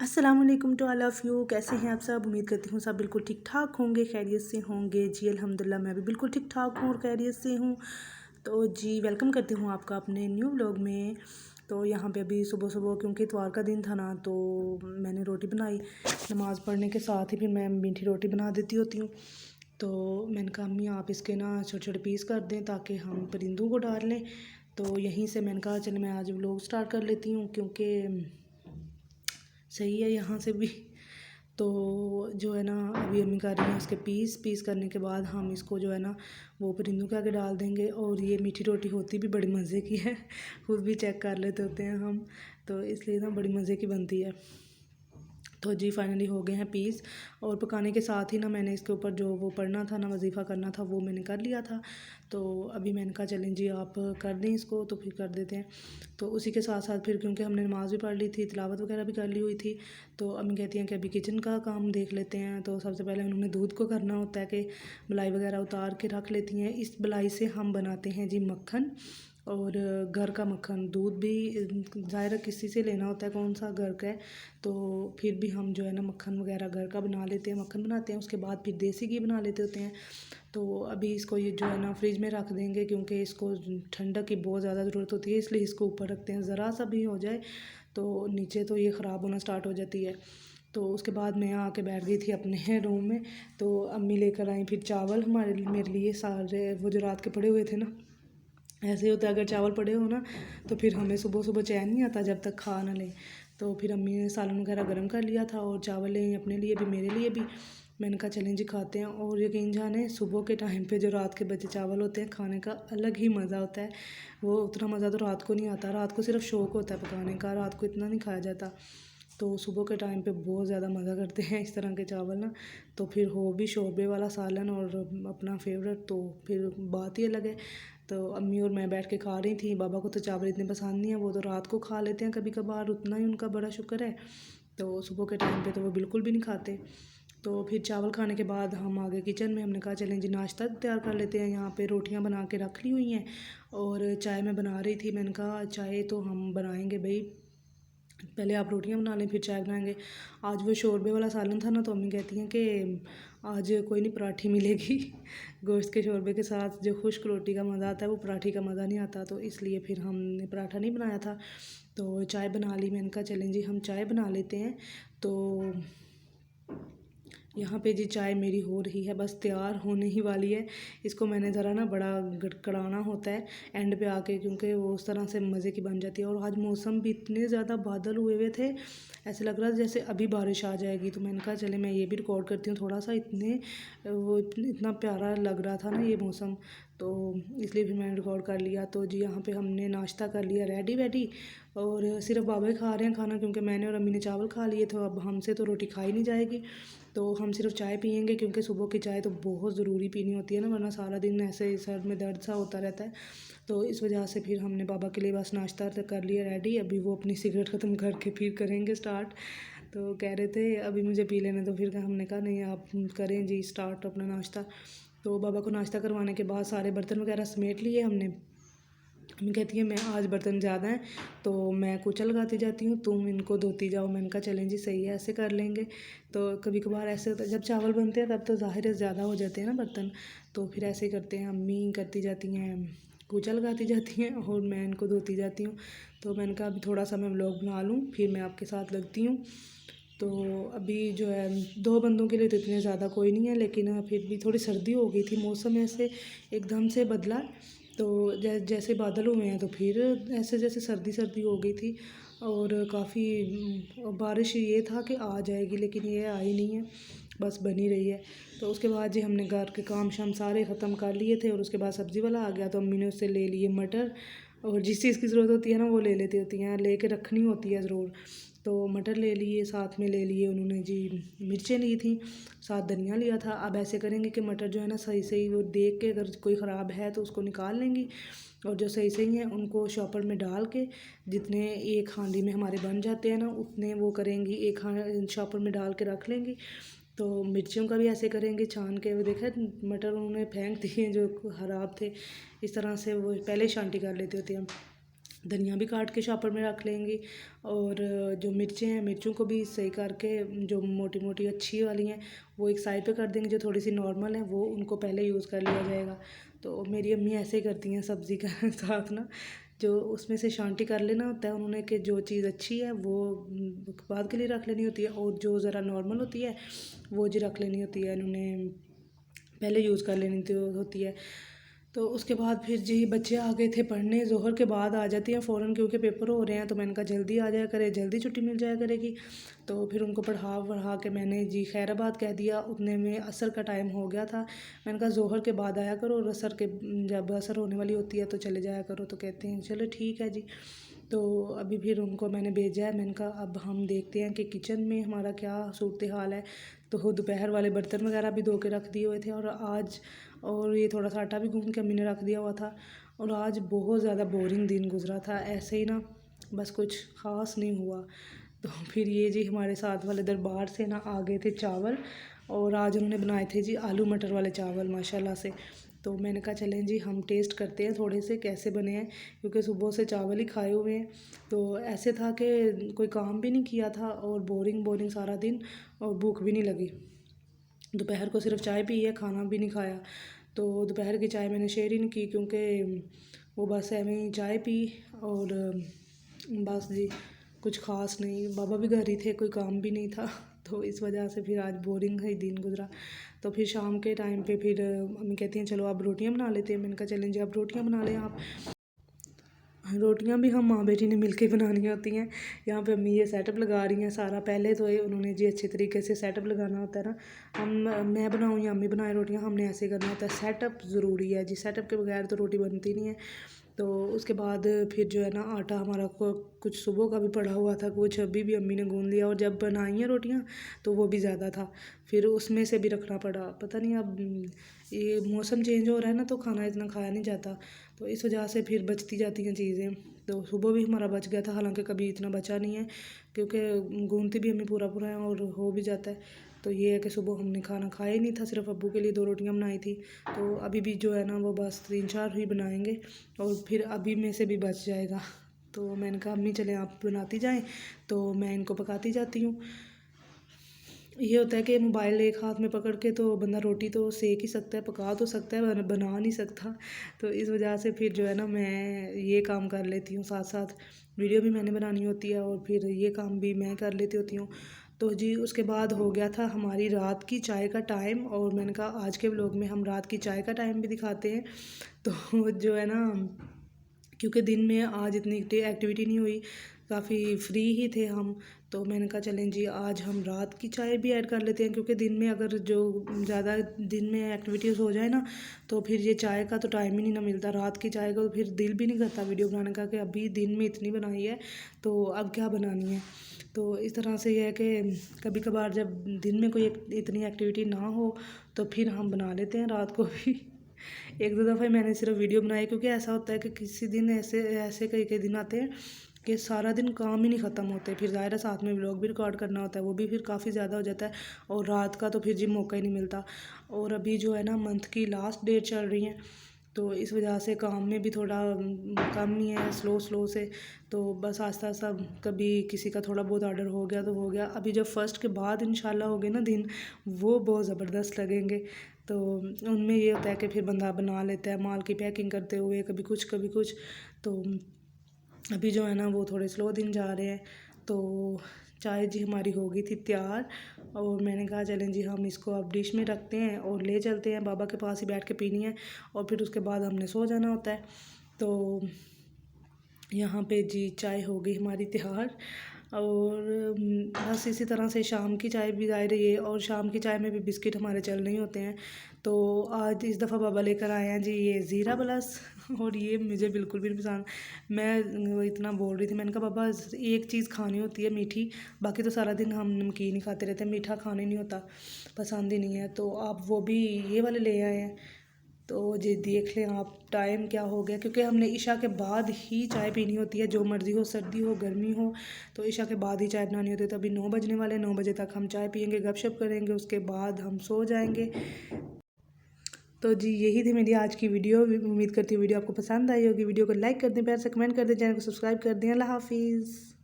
अस्सलाम वालेकुम to all of you. कैसे हैं आप सब? उम्मीद करती हूँ सब बिल्कुल ठीक ठाक होंगे, खैरियत से होंगे। जी अल्हम्दुलिल्लाह मैं भी बिल्कुल ठीक ठाक हूँ और खैरियत से हूँ। तो जी वेलकम करती हूँ आपका अपने न्यू व्लॉग में। तो यहाँ पे अभी सुबह सुबह क्योंकि इतवार का दिन था ना, तो मैंने रोटी बनाई। नमाज़ पढ़ने के साथ ही फिर मैं मीठी रोटी बना देती होती हूँ। तो मैंने कहा अम्मी आप इसके ना छोटे छोटे पीस कर दें ताकि हम परिंदों को डाल लें। तो यहीं से मैंने कहा चलो मैं आज व्लॉग स्टार्ट कर लेती हूँ, क्योंकि सही है यहाँ से भी। तो जो है ना अभी अम्मी कर रही हैं उसके पीस पीस करने के बाद हम इसको जो है ना वो परिंदों के आगे डाल देंगे। और ये मीठी रोटी होती भी बड़ी मज़े की है, खुद भी चेक कर लेते होते हैं हम, तो इसलिए ना बड़ी मज़े की बनती है। तो जी फाइनली हो गए हैं पीस। और पकाने के साथ ही ना मैंने इसके ऊपर जो वो पढ़ना था ना, वजीफ़ा करना था, वो मैंने कर लिया था। तो अभी मैंने कहा चलें जी आप कर दें इसको, तो फिर कर देते हैं। तो उसी के साथ साथ फिर क्योंकि हमने नमाज़ भी पढ़ ली थी, तिलावत वगैरह भी कर ली हुई थी, तो अम्मी कहती हैं कि अभी किचन का काम देख लेते हैं। तो सबसे पहले उन्होंने दूध को करना होता है कि मलाई वगैरह उतार के रख लेती हैं। इस मलाई से हम बनाते हैं जी मक्खन, और घर का मक्खन। दूध भी ज़ाहिर किसी से लेना होता है, कौन सा घर का है, तो फिर भी हम जो है ना मक्खन वगैरह घर का बना लेते हैं, मक्खन बनाते हैं। उसके बाद फिर देसी घी बना लेते होते हैं। तो अभी इसको ये जो है ना फ्रिज में रख देंगे, क्योंकि इसको ठंडक की बहुत ज़्यादा ज़रूरत होती है, इसलिए इसको ऊपर रखते हैं। ज़रा सा भी हो जाए तो नीचे तो ये ख़राब होना स्टार्ट हो जाती है। तो उसके बाद मैं आके बैठ गई थी अपने रूम में। तो अम्मी लेकर आई फिर चावल मेरे लिए सारे, वो जो रात के पड़े हुए थे ना। ऐसे ही होता है, अगर चावल पड़े हो ना तो फिर हमें सुबह सुबह चैन नहीं आता जब तक खा ना लें। तो फिर अम्मी ने सालन वगैरह गर्म कर लिया था और चावल लें अपने लिए भी मेरे लिए भी। मैंने कहा चलें जी खाते हैं। और यकीन जाने सुबह के टाइम पे जो रात के बचे चावल होते हैं, खाने का अलग ही मज़ा होता है। वो उतना मज़ा तो रात को नहीं आता, रात को सिर्फ शौक़ होता है पकाने का, रात को इतना नहीं खाया जाता। तो सुबह के टाइम पे बहुत ज़्यादा मज़ा करते हैं इस तरह के चावल ना। तो फिर हो भी शोरबे वाला सालन और अपना फेवरेट, तो फिर बात ही अलग है। तो अम्मी और मैं बैठ के खा रही थी। बाबा को तो चावल इतने पसंद नहीं है, वो तो रात को खा लेते हैं कभी कभार, उतना ही उनका बड़ा शुक्र है। तो सुबह के टाइम पे तो वो बिल्कुल भी नहीं खाते। तो फिर चावल खाने के बाद हम आ गए किचन में। हमने कहा चलें जी नाश्ता तैयार कर लेते हैं। यहाँ पे रोटियाँ बना के रख ली हुई हैं और चाय मैं बना रही थी। मैंने कहा चाय तो हम बनाएंगे भाई, पहले आप रोटियां बना लें फिर चाय बनाएंगे। आज वो शोरबे वाला सालन था ना, तो अम्मी कहती हैं कि आज कोई नहीं पराठी मिलेगी गोश्त के शोरबे के साथ जो खुश्क रोटी का मज़ा आता है वो पराठी का मज़ा नहीं आता, तो इसलिए फिर हमने पराठा नहीं बनाया था। तो चाय बना ली। मैंने कहा चलें जी हम चाय बना लेते हैं। तो यहाँ पे जी चाय मेरी हो रही है, बस तैयार होने ही वाली है। इसको मैंने ज़रा ना बड़ा गड़कड़ाना होता है एंड पे आके, क्योंकि वो उस तरह से मज़े की बन जाती है। और आज मौसम भी इतने ज़्यादा बादल हुए हुए थे, ऐसे लग रहा था जैसे अभी बारिश आ जाएगी। तो मैंने कहा चले मैं ये भी रिकॉर्ड करती हूँ थोड़ा सा, इतना प्यारा लग रहा था ना ये मौसम, तो इसलिए फिर मैंने रिकॉर्ड कर लिया। तो जी यहाँ पे हमने नाश्ता कर लिया रेडी वेडी, और सिर्फ बाबा ही खा रहे हैं खाना, क्योंकि मैंने और अम्मी ने चावल खा लिए थे। अब हमसे तो रोटी खाई नहीं जाएगी, तो हम सिर्फ चाय पियेंगे, क्योंकि सुबह की चाय तो बहुत ज़रूरी पीनी होती है ना, वरना सारा दिन ऐसे सर में दर्द सा होता रहता है। तो इस वजह से फिर हमने बाबा के लिए बस नाश्ता कर लिया रेडी। अभी वो अपनी सिगरेट ख़त्म करके फिर करेंगे स्टार्ट। तो कह रहे थे अभी मुझे पी लेने, तो फिर हमने कहा नहीं आप करें जी स्टार्ट अपना नाश्ता। तो बाबा को नाश्ता करवाने के बाद सारे बर्तन वगैरह समेट लिए हमने। मम्मी कहती है मैं आज बर्तन ज़्यादा हैं तो मैं पोछा लगाती जाती हूँ, तुम इनको धोती जाओ। मैंने कहा चलें जी सही है, ऐसे कर लेंगे। तो कभी कभार ऐसे होता है जब चावल बनते हैं तब तो ज़ाहिर है ज़्यादा हो जाते हैं ना बर्तन, तो फिर ऐसे ही करते हैं। अम्मी करती जाती हैं, पोछा लगाती जाती हैं और मैं इनको धोती जाती हूँ। तो मैंने कहा अभी थोड़ा सा मैं व्लॉग बना लूँ फिर मैं आपके साथ लगती हूँ। तो अभी जो है 2 बंदों के लिए तो इतने ज़्यादा कोई नहीं है, लेकिन फिर भी थोड़ी सर्दी हो गई थी, मौसम ऐसे एकदम से बदला। तो जैसे बादल हुए हैं तो फिर ऐसे जैसे सर्दी सर्दी हो गई थी। और काफ़ी बारिश ये था कि आ जाएगी, लेकिन ये आई नहीं है, बस बनी रही है। तो उसके बाद जी हमने घर के काम शाम सारे ख़त्म कर लिए थे, और उसके बाद सब्ज़ी वाला आ गया तो अम्मी ने उससे ले लिए मटर। और जिस चीज़ की ज़रूरत होती है ना वो ले लेती होती हैं, ले के रखनी होती है ज़रूर। तो मटर ले लिए, साथ में ले लिए उन्होंने जी मिर्चें ली थी, साथ धनिया लिया था। अब ऐसे करेंगे कि मटर जो है ना सही सही वो देख के, अगर कोई ख़राब है तो उसको निकाल लेंगी, और जो सही सही हैं उनको शॉपर में डाल के, जितने एक हांडी में हमारे बन जाते हैं ना उतने वो करेंगी, एक शॉपर में डाल के रख लेंगी। तो मिर्चियों का भी ऐसे करेंगे छान के। वो देखा मटर उन्होंने फेंक दिए जो ख़राब थे, इस तरह से वो पहले शांति कर लेते होते हैं। धनिया भी काट के शॉपर में रख लेंगी, और जो मिर्चें हैं मिर्चों को भी सही करके जो मोटी मोटी अच्छी वाली हैं वो एक साइड पे कर देंगे, जो थोड़ी सी नॉर्मल है वो उनको पहले यूज़ कर लिया जाएगा। तो मेरी अम्मी ऐसे ही करती हैं सब्ज़ी का साथ ना, जो उसमें से शांति कर लेना होता है उन्होंने कि जो चीज़ अच्छी है वो बाद के लिए रख लेनी होती है, और जो ज़रा नॉर्मल होती है वो जी रख लेनी होती है, इन्होंने पहले यूज़ कर लेनी होती है। तो उसके बाद फिर जी बच्चे आ गए थे पढ़ने, ज़ोहर के बाद आ जाती हैं फ़ौरन क्योंकि पेपर हो रहे हैं, तो मैंने कहा जल्दी आ जाया करे, जल्दी छुट्टी मिल जाया करेगी। तो फिर उनको पढ़ा के मैंने जी खैराबाद कह दिया, उतने में असर का टाइम हो गया था। मैंने कहा ज़ोहर के बाद आया करो, और असर के जब असर होने वाली होती है तो चले जाया करो। तो कहते हैं चलो ठीक है जी। तो अभी फिर उनको मैंने भेजा है, मैंने कहा अब हम देखते हैं कि किचन में हमारा क्या सूरत हाल है। तो दोपहर वाले बर्तन वगैरह भी धो के रख दिए हुए थे, और ये थोड़ा सा आटा भी गूँध के अम्मी ने रख दिया हुआ था। और आज बहुत ज़्यादा बोरिंग दिन गुजरा था, ऐसे ही ना, बस कुछ ख़ास नहीं हुआ। तो फिर ये जी हमारे साथ वाले दरबार से ना आ गए थे चावल, और आज उन्होंने बनाए थे जी आलू मटर वाले चावल माशाल्लाह से। तो मैंने कहा चलें जी हम टेस्ट करते हैं थोड़े से कैसे बने हैं, क्योंकि सुबह से चावल ही खाए हुए हैं। तो ऐसे था कि कोई काम भी नहीं किया था, और बोरिंग बोरिंग सारा दिन, और भूख भी नहीं लगी। दोपहर को सिर्फ चाय पी है, खाना भी नहीं खाया। तो दोपहर की चाय मैंने शेयर ही नहीं की, क्योंकि वो बस ऐਵੇਂ ही चाय पी, और बस जी कुछ ख़ास नहीं। बाबा भी घर ही थे, कोई काम भी नहीं था। तो इस वजह से फिर आज बोरिंग ही दिन गुजरा। तो फिर शाम के टाइम पे फिर अम्मी कहती हैं चलो आप रोटियां बना लेते हैं। मैंने कहा चलें जी आप रोटियां बना लें आप। रोटियां भी हम माँ बेटी ने मिलके बनानी होती हैं। यहाँ पे अम्मी ये सेटअप लगा रही हैं सारा। पहले तो ये उन्होंने जी अच्छे तरीके से सेटअप लगाना होता है ना, मैं बनाऊँ या अम्मी बनाए रोटियां, हमने ऐसे करना होता है। सेटअप ज़रूरी है जी, सेटअप के बगैर तो रोटी बनती नहीं है। तो उसके बाद फिर जो है ना आटा हमारा को कुछ सुबह का भी पड़ा हुआ था, कुछ अभी भी अम्मी ने गूँध लिया, और जब बनाई हैं रोटियाँ तो वो भी ज़्यादा था, फिर उसमें से भी रखना पड़ा। पता नहीं अब ये मौसम चेंज हो रहा है ना, तो खाना इतना खाया नहीं जाता, तो इस वजह से फिर बचती जाती हैं चीज़ें। तो सुबह भी हमारा बच गया था, हालांकि कभी इतना बचा नहीं है, क्योंकि गूँथती भी हमें पूरा पूरा है और हो भी जाता है। तो ये है कि सुबह हमने खाना खाया ही नहीं था, सिर्फ अब्बू के लिए 2 रोटियां बनाई थी। तो अभी भी जो है ना वो बस 3-4 ही बनाएंगे, और फिर अभी में से भी बच जाएगा। तो मैंने कहा अम्मी चलें आप बनाती जाएं, तो मैं इनको पकाती जाती हूँ। ये होता है कि मोबाइल एक हाथ में पकड़ के तो बंदा रोटी तो सेक ही सकता है, पका तो सकता है, बना नहीं सकता। तो इस वजह से फिर जो है ना मैं ये काम कर लेती हूँ, साथ साथ वीडियो भी मैंने बनानी होती है, और फिर ये काम भी मैं कर लेती होती हूँ। तो जी उसके बाद हो गया था हमारी रात की चाय का टाइम, और मैंने कहा आज के व्लॉग में हम रात की चाय का टाइम भी दिखाते हैं। तो जो है ना, क्योंकि दिन में आज इतनी एक्टिविटी नहीं हुई, काफ़ी फ्री ही थे हम। तो मैंने कहा चलें जी आज हम रात की चाय भी ऐड कर लेते हैं, क्योंकि दिन में अगर जो ज़्यादा दिन में एक्टिविटीज़ हो जाए ना, तो फिर ये चाय का तो टाइम ही नहीं ना मिलता। रात की चाय का तो फिर दिल भी नहीं करता वीडियो बनाने का, कि अभी दिन में इतनी बनाई है तो अब क्या बनानी है। तो इस तरह से ये है कि कभी कभार जब दिन में कोई इतनी एक्टिविटी ना हो तो फिर हम बना लेते हैं रात को भी। एक दो दफ़ा मैंने सिर्फ वीडियो बनाई, क्योंकि ऐसा होता है कि किसी दिन ऐसे ऐसे कई कई दिन आते हैं कि सारा दिन काम ही नहीं ख़त्म होते, फिर ज़ाहिर है साथ में व्लॉग भी रिकॉर्ड करना होता है, वो भी फिर काफ़ी ज़्यादा हो जाता है, और रात का तो फिर जी मौका ही नहीं मिलता। और अभी जो है ना मंथ की लास्ट डेट चल रही है, तो इस वजह से काम में भी थोड़ा कम ही है, स्लो स्लो से। तो बस आस्ता आस्ता कभी किसी का थोड़ा बहुत ऑर्डर हो गया तो हो गया। अभी जब फर्स्ट के बाद इंशाल्लाह हो गए ना दिन, वो बहुत ज़बरदस्त लगेंगे। तो उनमें ये होता है कि फिर बंदा बना लेता है माल की पैकिंग करते हुए, कभी कुछ कभी कुछ। तो अभी जो है ना वो थोड़े स्लो दिन जा रहे हैं। तो चाय जी हमारी हो गई थी तैयार, और मैंने कहा चलें जी हम इसको अब डिश में रखते हैं और ले चलते हैं, बाबा के पास ही बैठ के पीनी है, और फिर उसके बाद हमने सो जाना होता है। तो यहाँ पे जी चाय हो गई हमारी तैयार, और बस इसी तरह से शाम की चाय भी आ रही है, और शाम की चाय में भी बिस्किट हमारे चल नहीं होते हैं। तो आज इस दफ़ा बाबा लेकर आए हैं जी ये ज़ीरा प्लस, और ये मुझे बिल्कुल भी नहीं पसंद। मैं वो इतना बोल रही थी, मैंने कहा बाबा एक चीज़ खानी होती है मीठी, बाकी तो सारा दिन हम नमकीन ही खाते रहते हैं, मीठा खाने नहीं होता, पसंद ही नहीं है। तो आप वो भी ये वाले ले आए हैं। तो जी देख लें आप टाइम क्या हो गया, क्योंकि हमने इशा के बाद ही चाय पीनी होती है, जो मर्ज़ी हो, सर्दी हो गर्मी हो, तो इशा के बाद ही चाय बनानी होती है। तो अभी 9 बजने वाले, 9 बजे तक हम चाय पियेंगे, गपशप करेंगे, उसके बाद हम सो जाएंगे। तो जी यही थी मेरी आज की वीडियो। उम्मीद करती हूँ वीडियो आपको पसंद आई होगी। वीडियो को लाइक कर दें, प्यार से कमेंट कर दें, चैनल को सब्सक्राइब कर दें। अल्लाह हाफिज़।